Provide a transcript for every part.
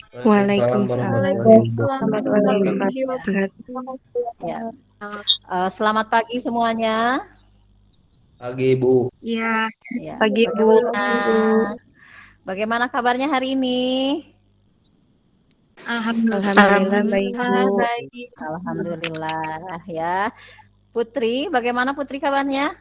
Waalaikumsalam Waalaikumsalam warahmatullahi warahmatullahi wabarakatuh. wabarakatuh. Ya. Selamat pagi semuanya. Pagi, Bu. Ya, Ya. pagi Bu. Bagaimana kabarnya hari ini? Alhamdulillah baik Bu. Baik. Alhamdulillah ya. Putri, bagaimana Putri kabarnya?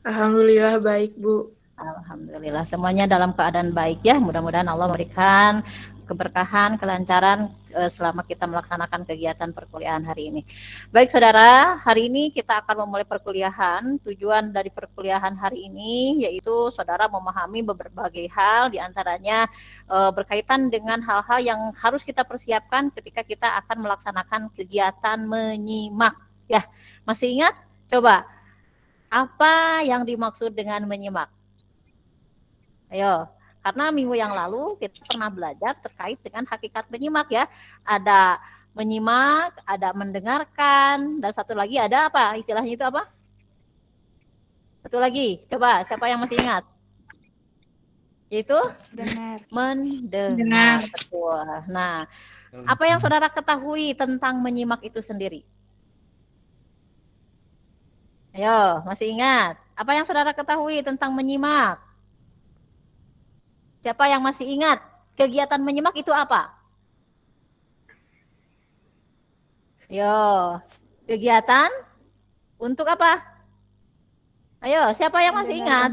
Alhamdulillah baik, Bu. Alhamdulillah semuanya dalam keadaan baik ya. Mudah-mudahan Allah memberikan keberkahan, kelancaran selama kita melaksanakan kegiatan perkuliahan hari ini. Baik saudara, hari ini kita akan memulai perkuliahan. Tujuan dari perkuliahan hari ini yaitu saudara memahami berbagai hal, diantaranya berkaitan dengan hal-hal yang harus kita persiapkan ketika kita akan melaksanakan kegiatan menyimak. Ya, masih ingat? Coba, apa yang dimaksud dengan menyimak? Ayo, karena minggu yang lalu kita pernah belajar terkait dengan hakikat menyimak ya. Ada menyimak, ada mendengarkan, dan satu lagi ada apa? Istilahnya itu apa? Satu lagi, coba siapa yang masih ingat? Yaitu mendengar. Betul. Nah, apa yang saudara ketahui tentang menyimak itu sendiri? Ayo, masih ingat? Apa yang saudara ketahui tentang menyimak? Siapa yang masih ingat? Kegiatan menyimak itu apa? Yo, kegiatan untuk apa? Ayo, siapa yang masih ingat?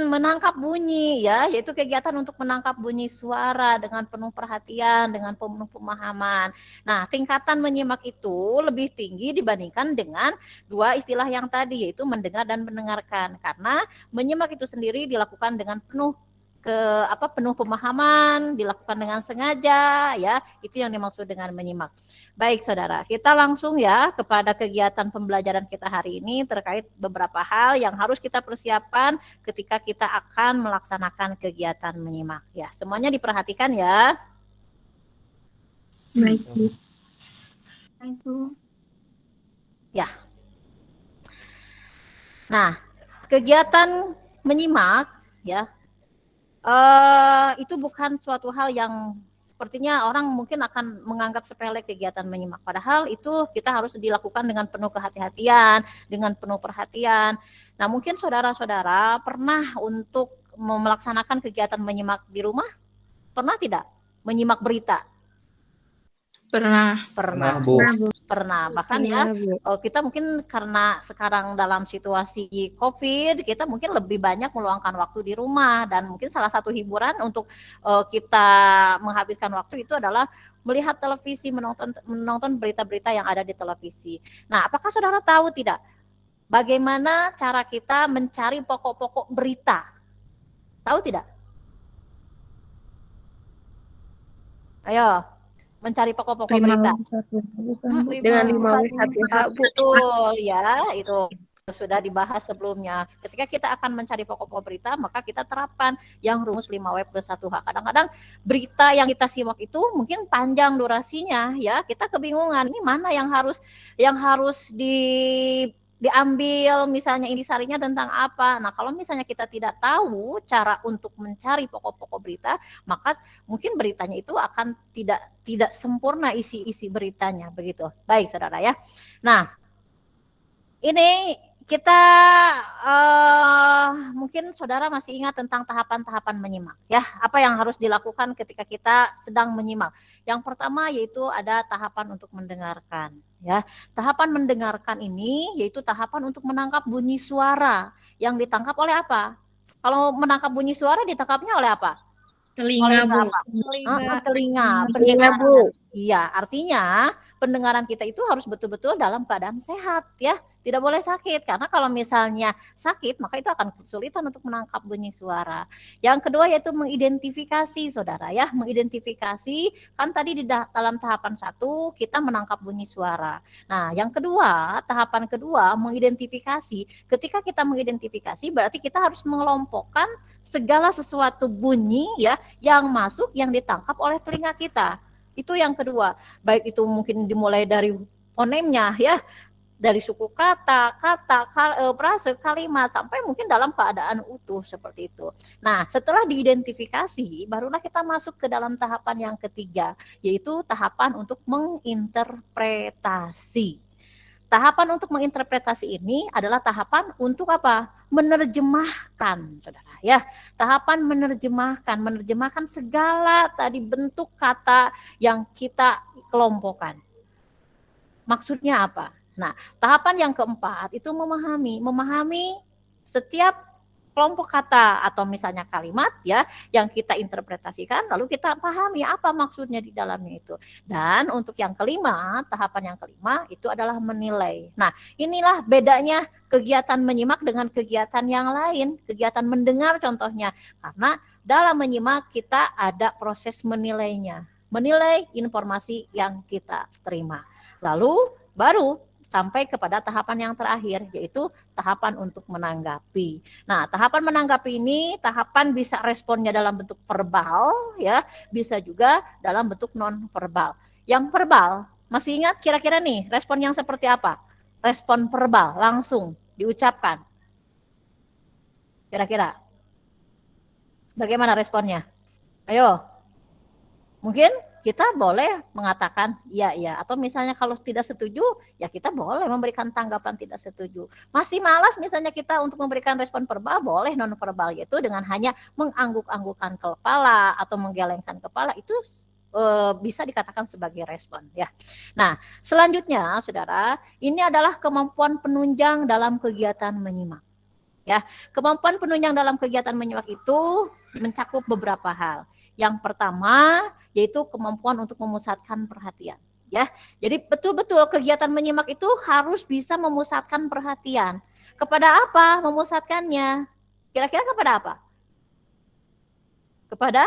Menangkap bunyi ya, yaitu kegiatan untuk menangkap bunyi suara dengan penuh perhatian, dengan penuh pemahaman. Nah, tingkatan menyimak itu lebih tinggi dibandingkan dengan dua istilah yang tadi, yaitu mendengar dan mendengarkan. Karena menyimak itu sendiri dilakukan dengan penuh penuh pemahaman, dilakukan dengan sengaja ya, itu yang dimaksud dengan menyimak. Baik saudara, kita langsung ya kepada kegiatan pembelajaran kita hari ini terkait beberapa hal yang harus kita persiapkan ketika kita akan melaksanakan kegiatan menyimak ya. Semuanya diperhatikan ya. Baik Bu. Ya. Nah, kegiatan menyimak ya itu bukan suatu hal yang sepertinya orang mungkin akan menganggap sepele kegiatan menyimak. Padahal itu kita harus dilakukan dengan penuh kehati-hatian, dengan penuh perhatian. Nah mungkin saudara-saudara pernah untuk melaksanakan kegiatan menyimak di rumah? Pernah tidak? Menyimak berita? Pernah, Bu. Pernah. Bahkan ya kita mungkin karena sekarang dalam situasi COVID, kita mungkin lebih banyak meluangkan waktu di rumah, dan mungkin salah satu hiburan untuk kita menghabiskan waktu itu adalah melihat televisi, menonton berita-berita yang ada di televisi. Nah, apakah saudara tahu tidak bagaimana cara kita mencari pokok-pokok berita? Tahu tidak? Ayo, mencari pokok-pokok berita. Dengan 5W1H Bu. Betul ya, itu sudah dibahas sebelumnya. Ketika kita akan mencari pokok-pokok berita, maka kita terapkan yang rumus 5W+1H. Kadang-kadang berita yang kita simak itu mungkin panjang durasinya ya, kita kebingungan ini mana yang harus diambil, misalnya intisarinya tentang apa. Nah, kalau misalnya kita tidak tahu cara untuk mencari pokok-pokok berita, maka mungkin beritanya itu akan tidak sempurna isi beritanya, begitu. Baik, saudara ya. Nah, ini kita mungkin saudara masih ingat tentang tahapan-tahapan menyimak ya. Apa yang harus dilakukan ketika kita sedang menyimak? Yang pertama yaitu ada tahapan untuk mendengarkan ya. Tahapan mendengarkan ini yaitu tahapan untuk menangkap bunyi suara yang ditangkap oleh apa? Kalau menangkap bunyi suara ditangkapnya oleh apa? Telinga Bu. Telinga Bu. Iya, artinya pendengaran kita itu harus betul-betul dalam keadaan sehat ya. Tidak boleh sakit, karena kalau misalnya sakit maka itu akan kesulitan untuk menangkap bunyi suara. Yang kedua yaitu mengidentifikasi saudara ya. Mengidentifikasi, kan tadi di dalam tahapan 1 kita menangkap bunyi suara. Nah yang kedua, tahapan kedua mengidentifikasi. Ketika kita mengidentifikasi berarti kita harus mengelompokkan segala sesuatu bunyi ya yang masuk, yang ditangkap oleh telinga kita. Itu yang kedua. Baik itu mungkin dimulai dari fonemnya ya, dari suku kata, frase, kalimat, sampai mungkin dalam keadaan utuh seperti itu. Nah, setelah diidentifikasi, barulah kita masuk ke dalam tahapan yang ketiga, yaitu tahapan untuk menginterpretasi. Tahapan untuk menginterpretasi ini adalah tahapan untuk apa? Menerjemahkan, saudara ya. Tahapan menerjemahkan segala tadi bentuk kata yang kita kelompokkan. Maksudnya apa? Nah, tahapan yang keempat itu memahami setiap kelompok kata atau misalnya kalimat ya yang kita interpretasikan, lalu kita pahami apa maksudnya di dalamnya itu. Dan untuk yang kelima, tahapan yang kelima itu adalah menilai. Nah, inilah bedanya kegiatan menyimak dengan kegiatan yang lain, kegiatan mendengar contohnya. Karena dalam menyimak kita ada proses menilainya, menilai informasi yang kita terima. Lalu baru sampai kepada tahapan yang terakhir, yaitu tahapan untuk menanggapi. Nah, tahapan menanggapi ini, tahapan bisa responnya dalam bentuk verbal, ya, bisa juga dalam bentuk non verbal. Yang verbal, masih ingat kira-kira nih, respon yang seperti apa? Respon verbal, langsung diucapkan. Kira-kira, bagaimana responnya? Ayo, mungkin kita boleh mengatakan iya, atau misalnya kalau tidak setuju, ya kita boleh memberikan tanggapan tidak setuju. Masih malas misalnya kita untuk memberikan respon verbal, boleh non verbal, yaitu dengan hanya mengangguk-anggukan kepala atau menggelengkan kepala, itu bisa dikatakan sebagai respon ya. Nah, selanjutnya saudara, ini adalah kemampuan penunjang dalam kegiatan menyimak. Ya, kemampuan penunjang dalam kegiatan menyimak itu mencakup beberapa hal. Yang pertama yaitu kemampuan untuk memusatkan perhatian. Ya, jadi betul-betul kegiatan menyimak itu harus bisa memusatkan perhatian. Kepada apa memusatkannya? Kira-kira kepada apa? Kepada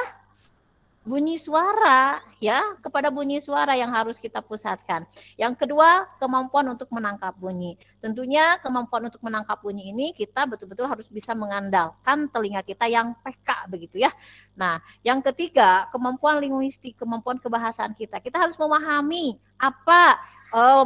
bunyi suara, ya, kepada bunyi suara yang harus kita pusatkan. Yang kedua, kemampuan untuk menangkap bunyi. Tentunya kemampuan untuk menangkap bunyi ini kita betul-betul harus bisa mengandalkan telinga kita yang peka begitu ya. Nah, yang ketiga, kemampuan linguistik, kemampuan kebahasaan kita. Kita harus memahami apa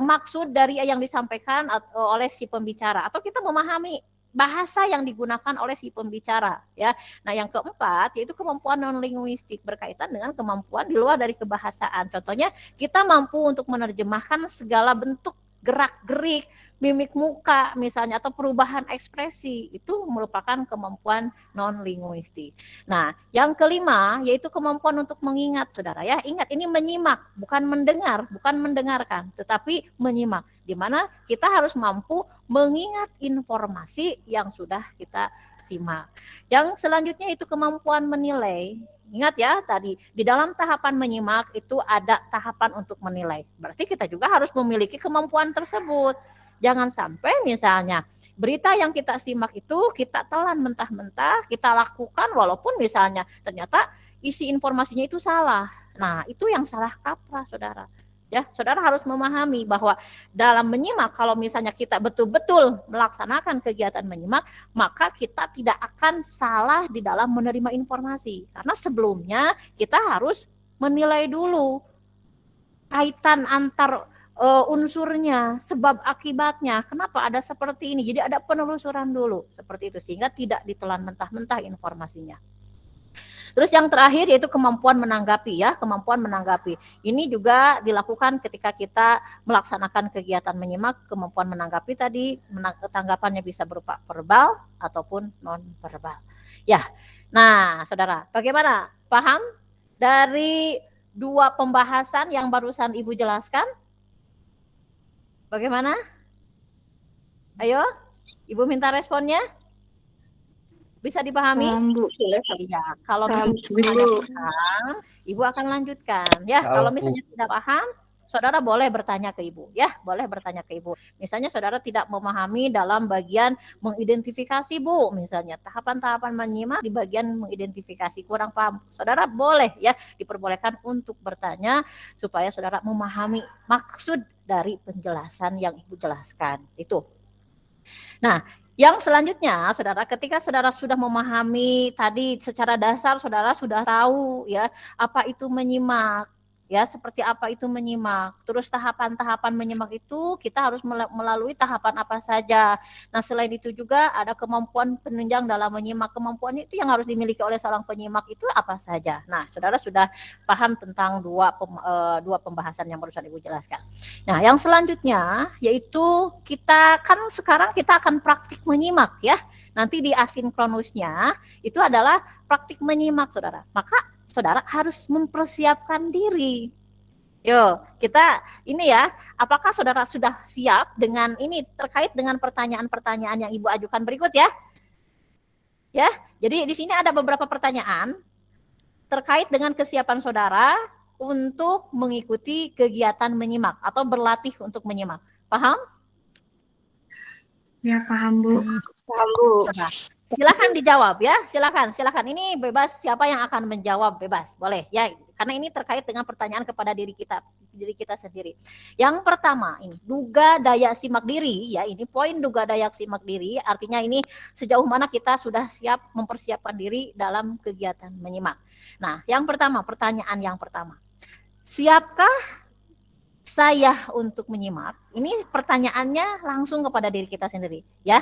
maksud dari yang disampaikan oleh si pembicara, atau kita memahami bahasa yang digunakan oleh si pembicara ya. Nah, yang keempat yaitu kemampuan non linguistik berkaitan dengan kemampuan di luar dari kebahasaan. Contohnya kita mampu untuk menerjemahkan segala bentuk gerak-gerik, mimik muka misalnya, atau perubahan ekspresi, itu merupakan kemampuan non linguistik. Nah, yang kelima yaitu kemampuan untuk mengingat, saudara ya. Ingat, ini menyimak, bukan mendengar, bukan mendengarkan, tetapi menyimak, di mana kita harus mampu mengingat informasi yang sudah kita simak. Yang selanjutnya itu kemampuan menilai. Ingat ya, tadi di dalam tahapan menyimak itu ada tahapan untuk menilai. Berarti kita juga harus memiliki kemampuan tersebut. Jangan sampai misalnya berita yang kita simak itu kita telan mentah-mentah, kita lakukan walaupun misalnya ternyata isi informasinya itu salah. Nah, itu yang salah kaprah, saudara. Ya, saudara harus memahami bahwa dalam menyimak, kalau misalnya kita betul-betul melaksanakan kegiatan menyimak, maka kita tidak akan salah di dalam menerima informasi. Karena sebelumnya kita harus menilai dulu kaitan antar unsurnya, sebab akibatnya, kenapa ada seperti ini. Jadi ada penelusuran dulu, seperti itu, sehingga tidak ditelan mentah-mentah informasinya. Terus yang terakhir yaitu kemampuan menanggapi ya, kemampuan menanggapi. Ini juga dilakukan ketika kita melaksanakan kegiatan menyimak, kemampuan menanggapi tadi, tanggapannya bisa berupa verbal ataupun non verbal. Ya. Nah, saudara, bagaimana? Paham dari dua pembahasan yang barusan Ibu jelaskan? Bagaimana? Ayo, Ibu minta responnya. Bisa dipahami? Iya, kalau misalnya Ibu akan lanjutkan ya. Kalau misalnya tidak paham, saudara boleh bertanya ke Ibu ya, boleh bertanya ke Ibu. Misalnya saudara tidak memahami dalam bagian mengidentifikasi, Bu, misalnya tahapan-tahapan menyimak di bagian mengidentifikasi kurang paham. Saudara boleh ya diperbolehkan untuk bertanya supaya saudara memahami maksud dari penjelasan yang Ibu jelaskan. Itu. Nah, yang selanjutnya, saudara, ketika saudara sudah memahami tadi secara dasar, saudara sudah tahu ya apa itu menyimak. ya seperti apa itu menyimak. Terus tahapan-tahapan menyimak itu kita harus melalui tahapan apa saja. Nah selain itu juga ada kemampuan penunjang dalam menyimak. Kemampuan itu yang harus dimiliki oleh seorang penyimak itu apa saja. Nah saudara sudah paham tentang dua pembahasan yang barusan Ibu jelaskan. Nah yang selanjutnya yaitu sekarang kita akan praktik menyimak ya. Nanti di asinkronusnya itu adalah praktik menyimak saudara. Maka saudara harus mempersiapkan diri. Yo, kita ini ya, apakah saudara sudah siap dengan ini terkait dengan pertanyaan-pertanyaan yang Ibu ajukan berikut ya? Ya, jadi di sini ada beberapa pertanyaan terkait dengan kesiapan saudara untuk mengikuti kegiatan menyimak atau berlatih untuk menyimak. Paham? Ya, paham, Bu. Paham, Bu. Silakan dijawab ya, silakan. Ini bebas siapa yang akan menjawab bebas, boleh ya. Karena ini terkait dengan pertanyaan kepada diri kita sendiri. Yang pertama ini duga daya simak diri ya, ini poin duga daya simak diri artinya ini sejauh mana kita sudah siap mempersiapkan diri dalam kegiatan menyimak. Nah, yang pertama, pertanyaan yang pertama. Siapkah saya untuk menyimak? Ini pertanyaannya langsung kepada diri kita sendiri ya.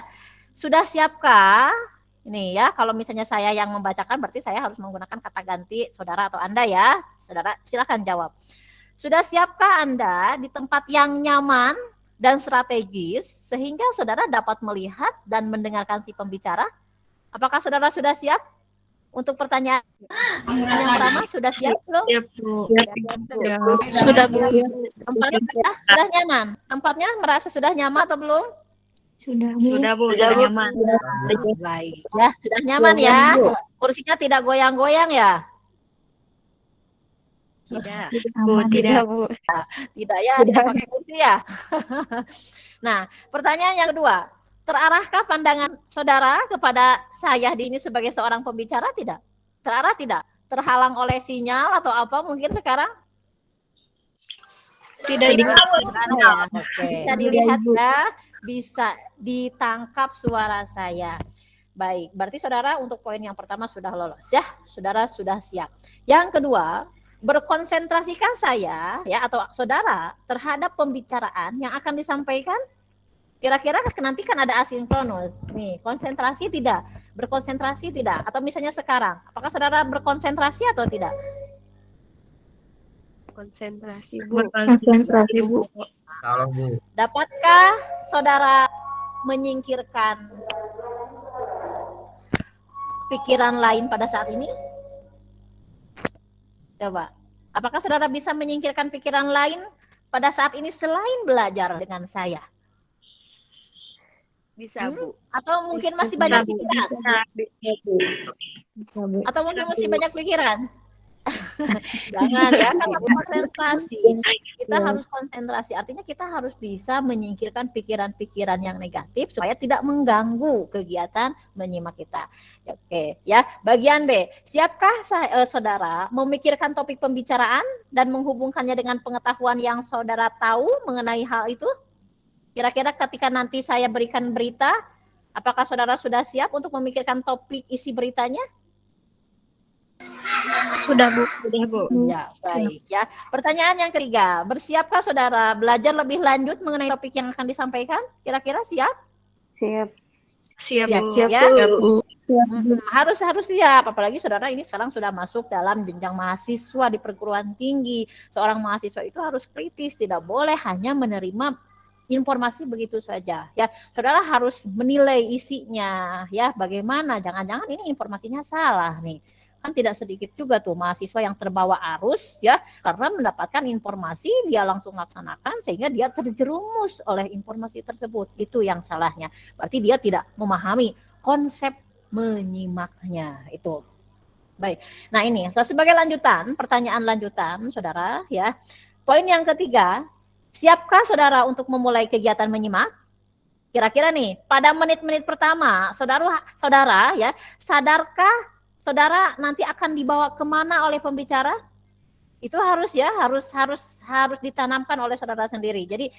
Sudah siapkah? Ini ya, kalau misalnya saya yang membacakan berarti saya harus menggunakan kata ganti saudara atau Anda ya. Saudara silakan jawab. Sudah siapkah Anda di tempat yang nyaman dan strategis sehingga saudara dapat melihat dan mendengarkan si pembicara? Apakah saudara sudah siap? Untuk pertanyaan yang pertama sudah siap belum? Siap, Bu. Sudah, Bu. Tempatnya sudah nyaman? Tempatnya merasa sudah nyaman atau belum? Sudah, Bu. Sudah nyaman. Baik, ya sudah nyaman ya. Kursinya tidak goyang-goyang ya? Tidak, Bu. Tidak, Bu. Tidak ya, tidak pakai kursi ya. Nah, pertanyaan yang kedua. Terarahkah pandangan saudara kepada saya di ini sebagai seorang pembicara tidak? Terarah tidak? Terhalang oleh sinyal atau apa mungkin sekarang? Tidak. Oke. Bisa dilihat ya, bisa ditangkap suara saya. Baik, berarti saudara untuk poin yang pertama sudah lolos ya. Saudara sudah siap. Yang kedua, berkonsentrasikah saya ya atau saudara terhadap pembicaraan yang akan disampaikan? Kira-kira nanti kan ada asinkronus. Nih, konsentrasi tidak? Berkonsentrasi tidak? Atau misalnya sekarang, apakah saudara berkonsentrasi atau tidak? Konsentrasi, Bu. Salah, Bu. Dapatkah saudara menyingkirkan pikiran lain pada saat ini? Coba. Apakah saudara bisa menyingkirkan pikiran lain pada saat ini selain belajar dengan saya? Bisa, Bu. Atau mungkin masih banyak pikiran? Atau mungkin masih banyak pikiran? Jangan ya, kan harus konsentrasi. Kita harus konsentrasi. Artinya kita harus bisa menyingkirkan pikiran-pikiran yang negatif supaya tidak mengganggu kegiatan menyimak kita. Oke, ya. Bagian B. Siapkah saudara memikirkan topik pembicaraan dan menghubungkannya dengan pengetahuan yang saudara tahu mengenai hal itu? Kira-kira ketika nanti saya berikan berita, apakah saudara sudah siap untuk memikirkan topik isi beritanya? Sudah, Bu. Ya, baik ya. Pertanyaan yang ketiga, bersiapkah saudara belajar lebih lanjut mengenai topik yang akan disampaikan? Kira-kira siap? Siap. Siap, Bu. Ya? Bu. Harus siap, apalagi saudara ini sekarang sudah masuk dalam jenjang mahasiswa di perguruan tinggi. Seorang mahasiswa itu harus kritis, tidak boleh hanya menerima informasi begitu saja ya. Saudara harus menilai isinya ya, bagaimana, jangan-jangan ini informasinya salah nih. Kan tidak sedikit juga tuh mahasiswa yang terbawa arus ya, karena mendapatkan informasi dia langsung laksanakan sehingga dia terjerumus oleh informasi tersebut. Itu yang salahnya. Berarti dia tidak memahami konsep menyimaknya itu. Baik. Nah, ini sebagai lanjutan, pertanyaan lanjutan Saudara ya. Poin yang ketiga, siapkah saudara untuk memulai kegiatan menyimak? Kira-kira nih, pada menit-menit pertama, saudara ya, sadarkah saudara nanti akan dibawa kemana oleh pembicara? Itu harus ya, harus ditanamkan oleh saudara sendiri. Jadi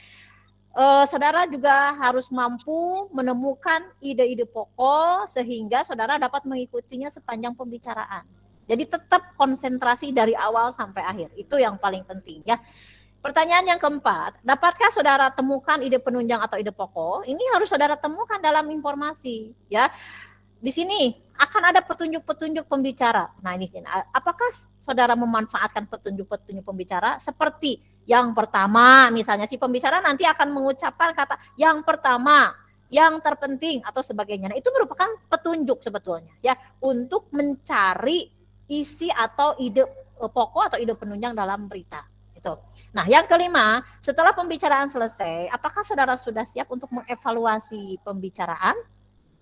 saudara juga harus mampu menemukan ide-ide pokok sehingga saudara dapat mengikutinya sepanjang pembicaraan. Jadi tetap konsentrasi dari awal sampai akhir. Itu yang paling penting ya. Pertanyaan yang keempat, dapatkah saudara temukan ide penunjang atau ide pokok? Ini harus saudara temukan dalam informasi ya. Di sini akan ada petunjuk-petunjuk pembicara. Nah, ini apakah saudara memanfaatkan petunjuk-petunjuk pembicara seperti yang pertama, misalnya si pembicara nanti akan mengucapkan kata yang pertama, yang terpenting atau sebagainya. Nah, itu merupakan petunjuk sebetulnya ya untuk mencari isi atau ide pokok atau ide penunjang dalam berita. Itu. Nah, yang kelima, setelah pembicaraan selesai, apakah saudara sudah siap untuk mengevaluasi pembicaraan?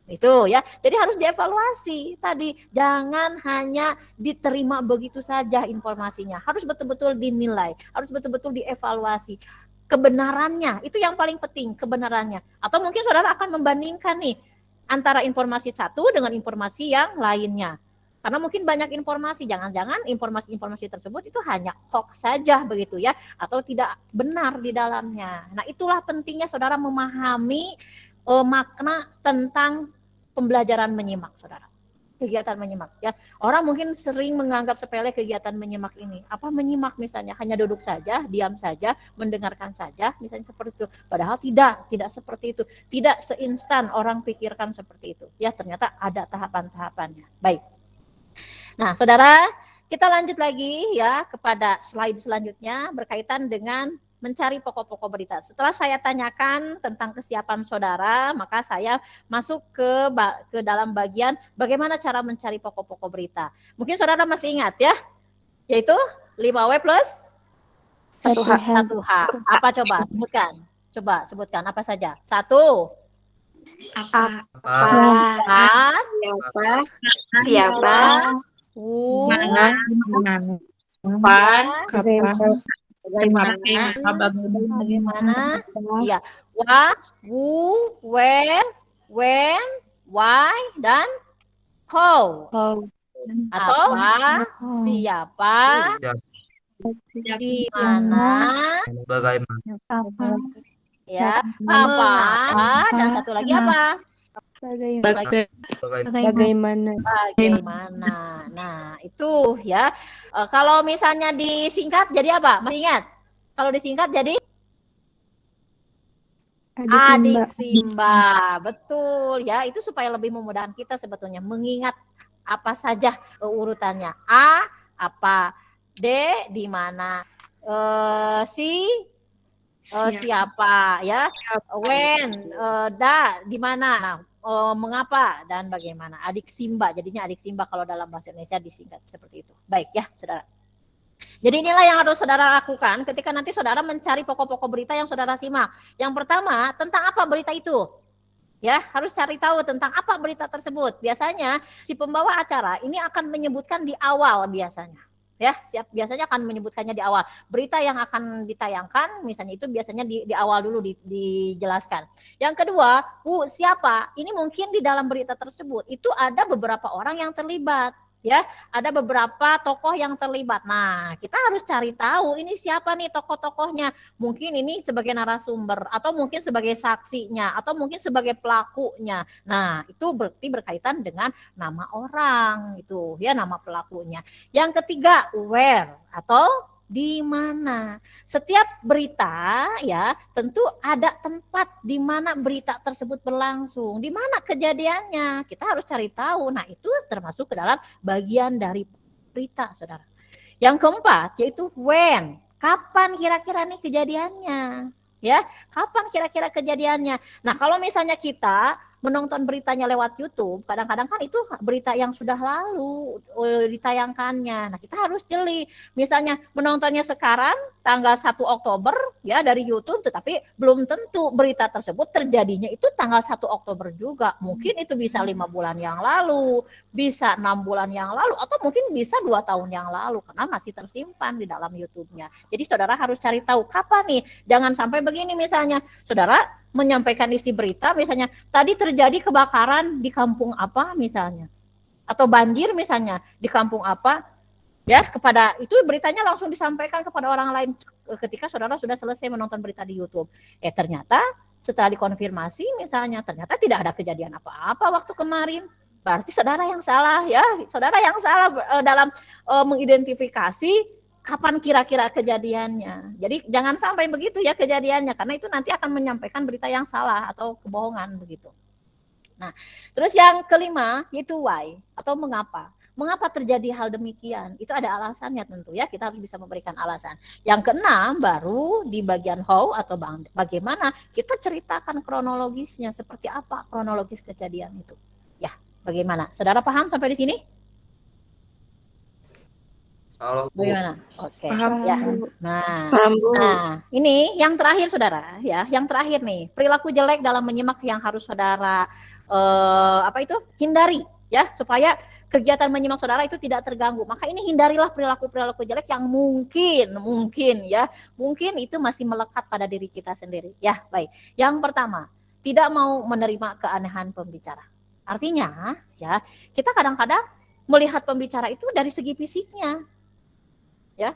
Itu ya. Jadi harus dievaluasi tadi. Jangan hanya diterima begitu saja informasinya. Harus betul-betul dinilai, harus betul-betul dievaluasi. Kebenarannya, itu yang paling penting, kebenarannya. Atau mungkin saudara akan membandingkan nih antara informasi satu dengan informasi yang lainnya. Karena mungkin banyak informasi, jangan-jangan informasi-informasi tersebut itu hanya hoax saja begitu ya, atau tidak benar di dalamnya. Nah, itulah pentingnya saudara memahami makna tentang pembelajaran menyimak, saudara. Kegiatan menyimak ya. Orang mungkin sering menganggap sepele kegiatan menyimak ini. Apa menyimak misalnya? Hanya duduk saja, diam saja, mendengarkan saja, misalnya seperti itu. Padahal tidak seperti itu. Tidak seinstan orang pikirkan seperti itu. Ya, ternyata ada tahapan-tahapannya. Baik. Nah, saudara, kita lanjut lagi ya kepada slide selanjutnya berkaitan dengan mencari pokok-pokok berita. Setelah saya tanyakan tentang kesiapan saudara, maka saya masuk ke dalam bagian bagaimana cara mencari pokok-pokok berita. Mungkin saudara masih ingat ya, yaitu 5W plus 1H. 1H. Apa coba? Sebutkan apa saja. 1. Apa? Siapa? Mana? Bagaimana? Iya. What, who, where, when, why, dan how. Atau siapa, di mana, Bagaimana? ya, mengapa, dan satu lagi apa? Bagaimana? Nah, itu ya. Kalau misalnya disingkat jadi apa? Masih ingat? Kalau disingkat jadi adik Simba. Betul ya. Itu supaya lebih memudahkan kita sebetulnya mengingat apa saja urutannya. A apa? D di mana? Siapa ya? When, di mana? Nah, mengapa dan bagaimana? Adik Simba, jadinya adik Simba kalau dalam bahasa Indonesia disingkat seperti itu. Baik ya, saudara. Jadi inilah yang harus saudara lakukan ketika nanti saudara mencari pokok-pokok berita yang saudara simak. Yang pertama, tentang apa berita itu? Ya, harus cari tahu tentang apa berita tersebut. Biasanya si pembawa acara ini akan menyebutkan di awal biasanya. Ya, biasanya akan menyebutkannya di awal. Berita yang akan ditayangkan misalnya itu biasanya di awal dulu dijelaskan. Yang kedua, siapa? Ini mungkin di dalam berita tersebut itu ada beberapa orang yang terlibat. Ya, ada beberapa tokoh yang terlibat. Nah, kita harus cari tahu ini siapa nih tokoh-tokohnya. Mungkin ini sebagai narasumber atau mungkin sebagai saksinya atau mungkin sebagai pelakunya. Nah, itu berarti berkaitan dengan nama orang itu ya, nama pelakunya. Yang ketiga, where atau di mana. Setiap berita ya tentu ada tempat di mana berita tersebut berlangsung, di mana kejadiannya. Kita harus cari tahu. Nah, itu termasuk ke dalam bagian dari berita, saudara. Yang keempat yaitu when. Kapan kira-kira nih kejadiannya? Ya, kapan kira-kira kejadiannya? Nah, kalau misalnya kita menonton beritanya lewat YouTube, kadang-kadang kan itu berita yang sudah lalu ditayangkannya. Nah, kita harus jeli. Misalnya menontonnya sekarang tanggal 1 Oktober ya dari YouTube, tetapi belum tentu berita tersebut terjadinya itu tanggal 1 Oktober juga. Mungkin itu bisa 5 bulan yang lalu, bisa 6 bulan yang lalu, atau mungkin bisa 2 tahun yang lalu karena masih tersimpan di dalam YouTube-nya. Jadi saudara harus cari tahu kapan nih. Jangan sampai begini misalnya, saudara menyampaikan isi berita misalnya tadi terjadi kebakaran di kampung apa misalnya, atau banjir misalnya di kampung apa ya, kepada itu beritanya langsung disampaikan kepada orang lain ketika saudara sudah selesai menonton berita di YouTube. Ternyata setelah dikonfirmasi misalnya ternyata tidak ada kejadian apa-apa waktu kemarin berarti saudara yang salah ya. Saudara yang salah dalam mengidentifikasi kapan kira-kira kejadiannya. Jadi jangan sampai begitu ya kejadiannya, karena itu nanti akan menyampaikan berita yang salah atau kebohongan begitu. Nah, terus yang kelima yaitu why atau mengapa. Mengapa terjadi hal demikian? Itu ada alasannya tentu ya, kita harus bisa memberikan alasan. Yang keenam baru di bagian how atau bagaimana kita ceritakan kronologisnya, seperti apa kronologis kejadian itu. Ya, bagaimana? Saudara paham sampai di sini? Salah, Bu. Bagaimana? Oke. Paham, Ya. Bu. Nah, Paham, Bu. ini yang terakhir saudara ya, yang terakhir nih, perilaku jelek dalam menyimak yang harus saudara hindari ya, supaya kegiatan menyimak saudara itu tidak terganggu. Maka ini hindarilah perilaku-perilaku jelek yang mungkin itu masih melekat pada diri kita sendiri. Ya, baik. Yang pertama, tidak mau menerima keanehan pembicara. Artinya ya, kita kadang-kadang melihat pembicara itu dari segi fisiknya. Ya,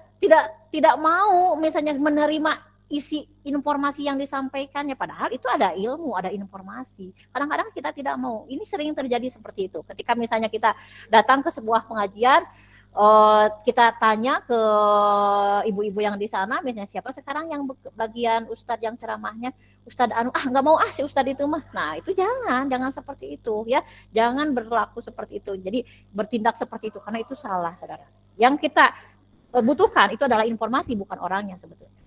tidak mau misalnya menerima isi informasi yang disampaikannya, padahal itu ada ilmu, ada informasi. Kadang-kadang kita tidak mau. Ini sering terjadi seperti itu. Ketika misalnya kita datang ke sebuah pengajian, kita tanya ke ibu-ibu yang di sana, misalnya siapa sekarang yang bagian ustadz yang ceramahnya, Ustadz Anu, nggak mau si ustadz itu mah. Nah, itu jangan seperti itu ya. Jangan berlaku seperti itu. Jadi bertindak seperti itu, karena itu salah, saudara. Yang kita butuhkan itu adalah informasi, bukan orangnya sebetulnya.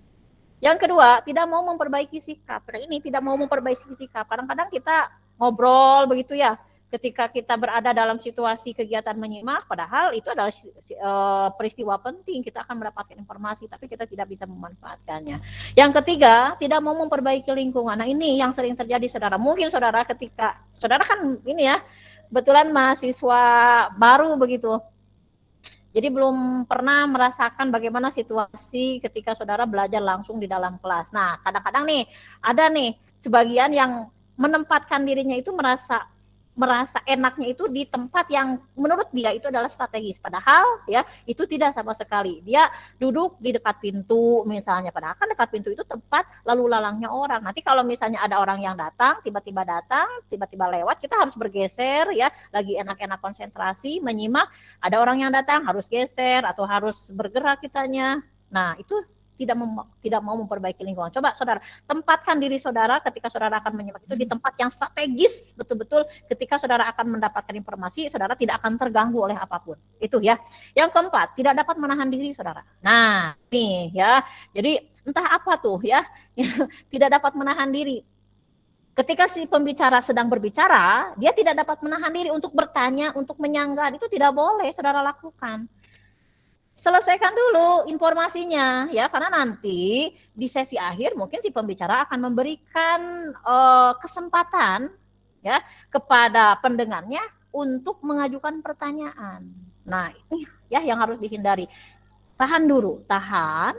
Yang kedua, tidak mau memperbaiki sikap. Nah, ini tidak mau memperbaiki sikap. Kadang-kadang kita ngobrol begitu ya, ketika kita berada dalam situasi kegiatan menyimak, padahal itu adalah peristiwa penting, kita akan mendapatkan informasi, tapi kita tidak bisa memanfaatkannya. Yang ketiga, tidak mau memperbaiki lingkungan. Nah, ini yang sering terjadi, saudara. Mungkin saudara ketika, saudara kan ini ya, kebetulan mahasiswa baru begitu, jadi belum pernah merasakan bagaimana situasi ketika saudara belajar langsung di dalam kelas. Nah, kadang-kadang nih, ada nih sebagian yang menempatkan dirinya itu merasa enaknya itu di tempat yang menurut dia itu adalah strategis. Padahal ya itu tidak sama sekali. Dia duduk di dekat pintu misalnya. Padahal kan dekat pintu itu tempat lalu lalangnya orang. Nanti kalau misalnya ada orang yang datang, tiba-tiba lewat, kita harus bergeser ya. Lagi enak-enak konsentrasi, menyimak. Ada orang yang datang harus geser atau harus bergerak kitanya. Nah, itu tidak mau memperbaiki lingkungan. Coba saudara, tempatkan diri saudara ketika saudara akan menyimak itu di tempat yang strategis, betul-betul ketika saudara akan mendapatkan informasi, saudara tidak akan terganggu oleh apapun. Itu ya. Yang keempat, tidak dapat menahan diri saudara. Nah, nih ya. Jadi entah apa tuh ya, tidak dapat menahan diri. Ketika si pembicara sedang berbicara, dia tidak dapat menahan diri untuk bertanya, untuk menyanggah, itu tidak boleh saudara lakukan. Selesaikan dulu informasinya ya, karena nanti di sesi akhir mungkin si pembicara akan memberikan kesempatan ya kepada pendengarnya untuk mengajukan pertanyaan. Nah, ini ya yang harus dihindari. Tahan dulu, tahan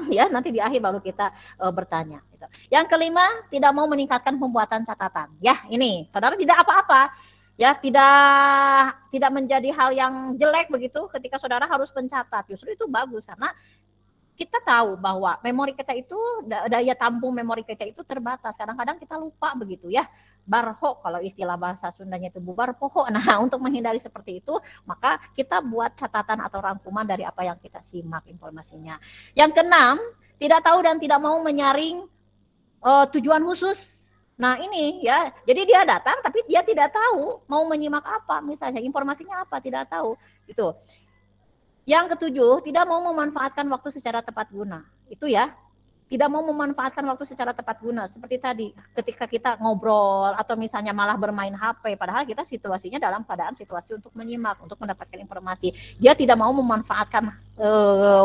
ya, nanti di akhir baru kita bertanya gitu. Yang kelima, tidak mau meningkatkan pembuatan catatan. Ya, ini saudara tidak apa-apa. Ya, tidak menjadi hal yang jelek begitu ketika saudara harus mencatat. Justru itu bagus karena kita tahu bahwa memori kita itu, daya tampung memori kita itu terbatas. Kadang-kadang kita lupa begitu ya. Barho kalau istilah bahasa Sundanya itu bubar poho. Nah, untuk menghindari seperti itu, maka kita buat catatan atau rangkuman dari apa yang kita simak informasinya. Yang keenam, tidak tahu dan tidak mau menyaring tujuan khusus. Nah, ini ya, jadi dia datang tapi dia tidak tahu mau menyimak apa, misalnya informasinya apa, tidak tahu. Itu. Yang ketujuh, tidak mau memanfaatkan waktu secara tepat guna. Itu ya. Tidak mau memanfaatkan waktu secara tepat guna. Seperti tadi, ketika kita ngobrol atau misalnya malah bermain HP, padahal kita situasinya dalam keadaan situasi untuk menyimak, untuk mendapatkan informasi. Dia tidak mau memanfaatkan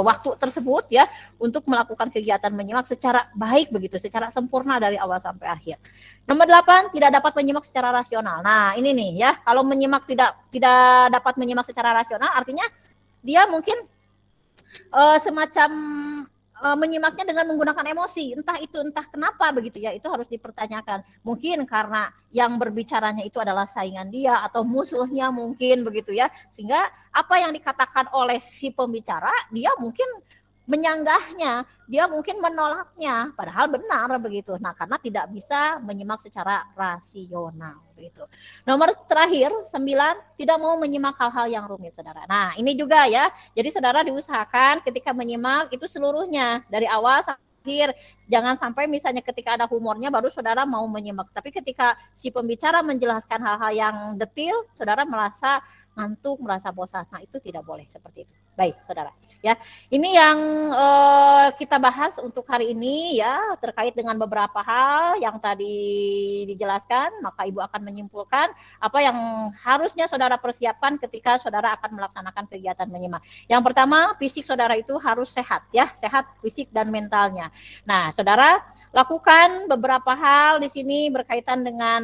waktu tersebut ya untuk melakukan kegiatan menyimak secara baik begitu, secara sempurna dari awal sampai akhir. Nomor 8, tidak dapat menyimak secara rasional. Nah, ini nih ya, kalau menyimak tidak dapat menyimak secara rasional, artinya dia mungkin semacam menyimaknya dengan menggunakan emosi, entah kenapa begitu ya, itu harus dipertanyakan. Mungkin karena yang berbicaranya itu adalah saingan dia atau musuhnya mungkin begitu ya, sehingga apa yang dikatakan oleh si pembicara dia mungkin menyanggahnya, dia mungkin menolaknya, padahal benar begitu. Nah, karena tidak bisa menyimak secara rasional begitu. Nomor terakhir 9, tidak mau menyimak hal-hal yang rumit, saudara. Nah, ini juga ya. Jadi saudara diusahakan ketika menyimak itu seluruhnya dari awal sampai akhir. Jangan sampai misalnya ketika ada humornya baru saudara mau menyimak. Tapi ketika si pembicara menjelaskan hal-hal yang detail, saudara merasa ngantuk, merasa bosan. Nah, itu tidak boleh seperti itu. Baik, saudara. Ya, ini yang kita bahas untuk hari ini ya, terkait dengan beberapa hal yang tadi dijelaskan. Maka Ibu akan menyimpulkan apa yang harusnya saudara persiapkan ketika saudara akan melaksanakan kegiatan menyimak. Yang pertama, fisik saudara itu harus sehat ya, sehat fisik dan mentalnya. Nah, saudara lakukan beberapa hal di sini berkaitan dengan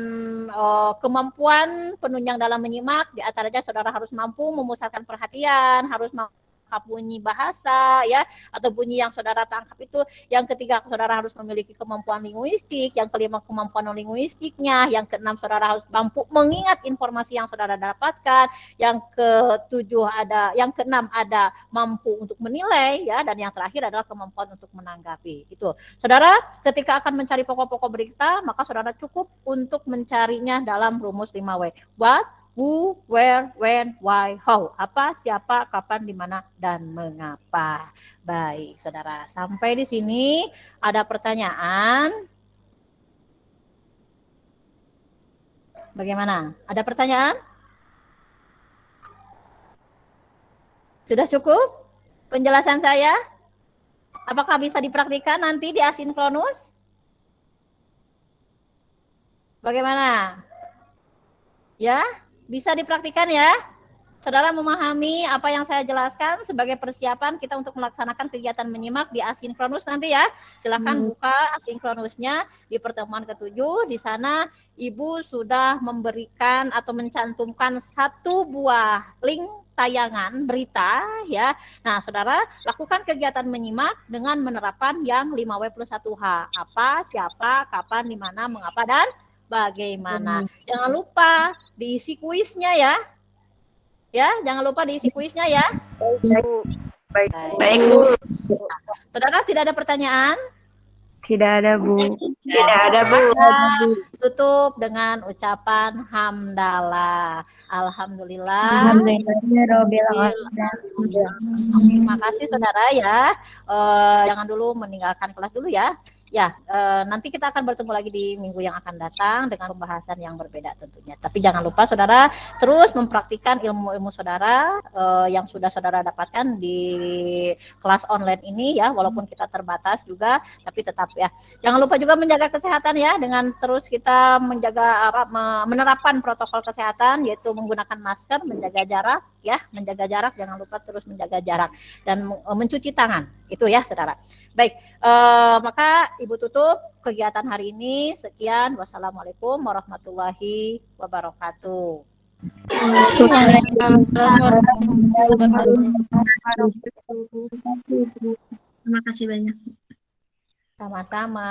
kemampuan penunjang dalam menyimak. Di antaranya saudara harus mampu memusatkan perhatian, harus mampu bunyi bahasa ya, atau bunyi yang saudara tangkap itu. Yang ketiga, saudara harus memiliki kemampuan linguistik. Yang kelima, kemampuan non linguistiknya. Yang keenam, saudara harus mampu mengingat informasi yang saudara dapatkan. Yang ketujuh yang keenam ada mampu untuk menilai ya, dan yang terakhir adalah kemampuan untuk menanggapi. Itu saudara ketika akan mencari pokok-pokok berita, maka saudara cukup untuk mencarinya dalam rumus 5W. What, who, where, when, why, how. Apa, siapa, kapan, di mana, dan mengapa. Baik, saudara. Sampai di sini ada pertanyaan? Bagaimana? Ada pertanyaan? Sudah cukup penjelasan saya? Apakah bisa dipraktikkan nanti di asinkronus? Bagaimana? Ya? Bisa dipraktikkan ya. Saudara memahami apa yang saya jelaskan sebagai persiapan kita untuk melaksanakan kegiatan menyimak di asinkronus nanti ya. Silakan buka asinkronusnya di pertemuan ke-7. Di sana Ibu sudah memberikan atau mencantumkan 1 buah link tayangan berita ya. Nah, saudara lakukan kegiatan menyimak dengan menerapkan yang 5W+1H. Apa, siapa, kapan, di mana, mengapa, dan bagaimana. Jangan lupa diisi kuisnya ya. Ya, jangan lupa diisi kuisnya ya. Baik, Bu. Saudara tidak ada pertanyaan? Tidak ada, Bu. Tidak ada, Bu. Tutup dengan ucapan hamdalah. Alhamdulillah. Terima kasih saudara ya. Jangan dulu meninggalkan kelas dulu ya. Ya, nanti kita akan bertemu lagi di minggu yang akan datang dengan pembahasan yang berbeda tentunya. Tapi jangan lupa saudara terus mempraktikkan ilmu-ilmu saudara yang sudah saudara dapatkan di kelas online ini ya, walaupun kita terbatas juga, tapi tetap ya. Jangan lupa juga menjaga kesehatan ya, dengan terus kita menerapkan protokol kesehatan, yaitu menggunakan masker, menjaga jarak ya, menjaga jarak, jangan lupa terus menjaga jarak dan mencuci tangan. Itu ya saudara. Baik, maka Ibu tutup kegiatan hari ini. Sekian, wassalamualaikum warahmatullahi wabarakatuh. Terima kasih banyak. Sama-sama.